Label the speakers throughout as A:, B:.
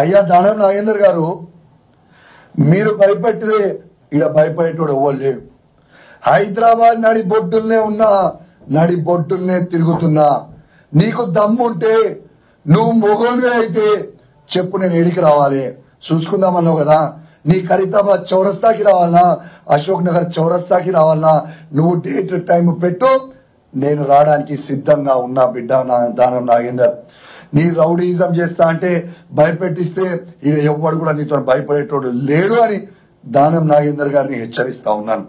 A: అయ్యా దానం నాగేందర్ గారు, మీరు భయపెట్టితే ఇడ భయపడేటోడు ఎవరు లేడు. హైదరాబాద్ నడి బొట్టుల్నే తిరుగుతున్నా. నీకు దమ్ముంటే నువ్వు మొగోనివే అయితే చెప్పు, నేను ఏడికి రావాలి చూసుకుందామన్నావు కదా. నీ ఖరీదాబాద్ చౌరస్తాకి రావాలనా, అశోక్ నగర్ చౌరస్తాకి రావాలనా, నువ్వు డేట్ టైం పెట్టు, నేను రావడానికి సిద్ధంగా ఉన్నా బిడ్డ దానం నాగేందర్. నీ రౌడీజం చేస్తా అంటే భయపెట్టిస్తే ఈడ ఎవ్వడు కూడా నీతో భయపడేటోడు లేడు అని దానం నాగేందర్ గారిని హెచ్చరిస్తా ఉన్నాను.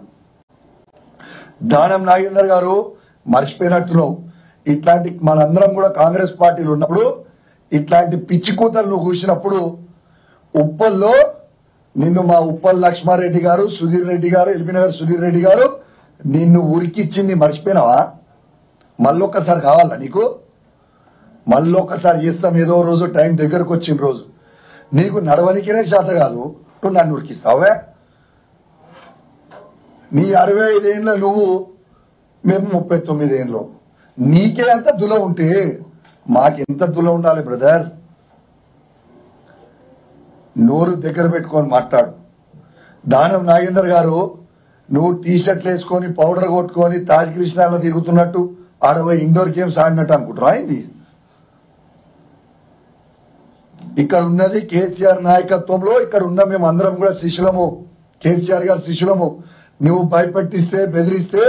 A: దానం నాగేందర్ గారు మర్చిపోయినట్టున్నావు. ఇట్లాంటి మనందరం కూడా కాంగ్రెస్ పార్టీలు ఉన్నప్పుడు ఇట్లాంటి పిచ్చి కూతలు నువ్వు కూసినప్పుడు ఉప్పల్లో నిన్ను మా ఉప్పల్ లక్ష్మారెడ్డి గారు, సుధీర్ రెడ్డి గారు, ఎల్బీనగర్ సుధీర్ రెడ్డి గారు నిన్ను ఉరికిచ్చింది మర్చిపోయినావా? మళ్ళొక్కసారి కావాలా నీకు? మళ్ళొక్కసారి చేస్తాం ఏదో రోజు, టైం దగ్గరకు వచ్చిన రోజు. నీకు నడవనికినే చేత కాదు, నువ్వు నన్ను ఉరికిస్తావే. నీ 65 ఏళ్ళ నువ్వు, మేము 39 ఏళ్ళు. నీకే అంత దుల ఉంటే మాకెంత దుల ఉండాలి బ్రదర్? నోరు దగ్గర పెట్టుకొని మాట్లాడు. దానం నాగేందర్ గారు, నువ్వు టీ షర్ట్లు వేసుకొని పౌడర్ కొట్టుకొని తాజ్ కృష్ణాలో తిరుగుతున్నట్టు ఆడవై ఇండోర్ గేమ్స్ ఆడినట్టు అనుకుంటున్నా అయింది. ఇక్కడ ఉన్నది కేసీఆర్ నాయకత్వంలో, ఇక్కడ ఉన్న మేము అందరం కూడా శిష్యులము, కేసీఆర్ గారు శిష్యులము. నువ్వు భయపెట్టిస్తే బెదిరిస్తే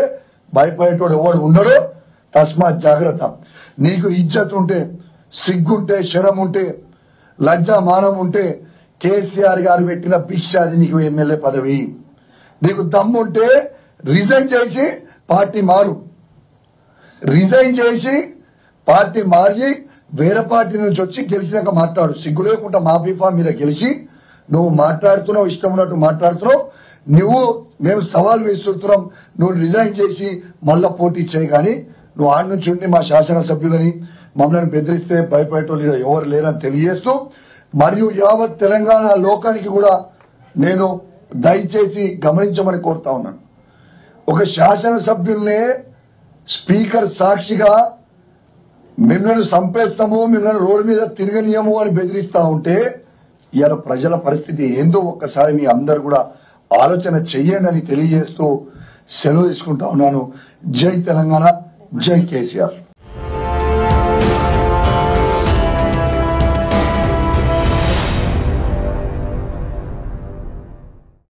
A: భయపడేటోడు ఎవడు ఉండడు. తస్మాత్ జాగ్రత్త. నీకు ఇజ్జత్ ఉంటే, సిగ్గుంటే, శరం ఉంటే, లజ్జా మానం ఉంటే కేసీఆర్ గారు పెట్టిన భిక్ష అది నీకు ఎమ్మెల్యే పదవి. నీకు దమ్ముంటే రిజైన్ చేసి పార్టీ మారు. రిజైన్ చేసి పార్టీ మారి వేరే పార్టీ నుంచి వచ్చి గెలిచినాక మాట్లాడు. సిగ్గు లేకుండా మా బీఫా మీద గెలిచి నువ్వు మాట్లాడుతున్నావు, ఇష్టం ఉన్నట్టు మాట్లాడుతున్నావు. నువ్వు మేము సవాల్ విసురుతున్నాం, నువ్వు రిజైన్ చేసి మళ్ళా పోటీ చేయి. కానీ నువ్వు ఆడి నుంచి ఉండి మా శాసనసభ్యులని మమ్మల్ని బెదిరిస్తే భయపడేటోళ్ళు ఎవరు లేరని తెలియజేస్తూ, మరియు యావత్ తెలంగాణ లోకానికి కూడా నేను దయచేసి గమనించమని కోరుతా ఉన్నాను. ఒక శాసనసభ్యుల్నే స్పీకర్ సాక్షిగా మిమ్మల్ని చంపేస్తాము, మిమ్మల్ని రోడ్డు మీద తిరగనీయము అని బెదిరిస్తా ఉంటే ఇవాళ ప్రజల పరిస్థితి ఏందో ఒక్కసారి మీ అందరు కూడా ఆలోచన చెయ్యండి అని తెలియజేస్తూ సెలవు తీసుకుంటా ఉన్నాను. జై తెలంగాణ, జై కేసీఆర్.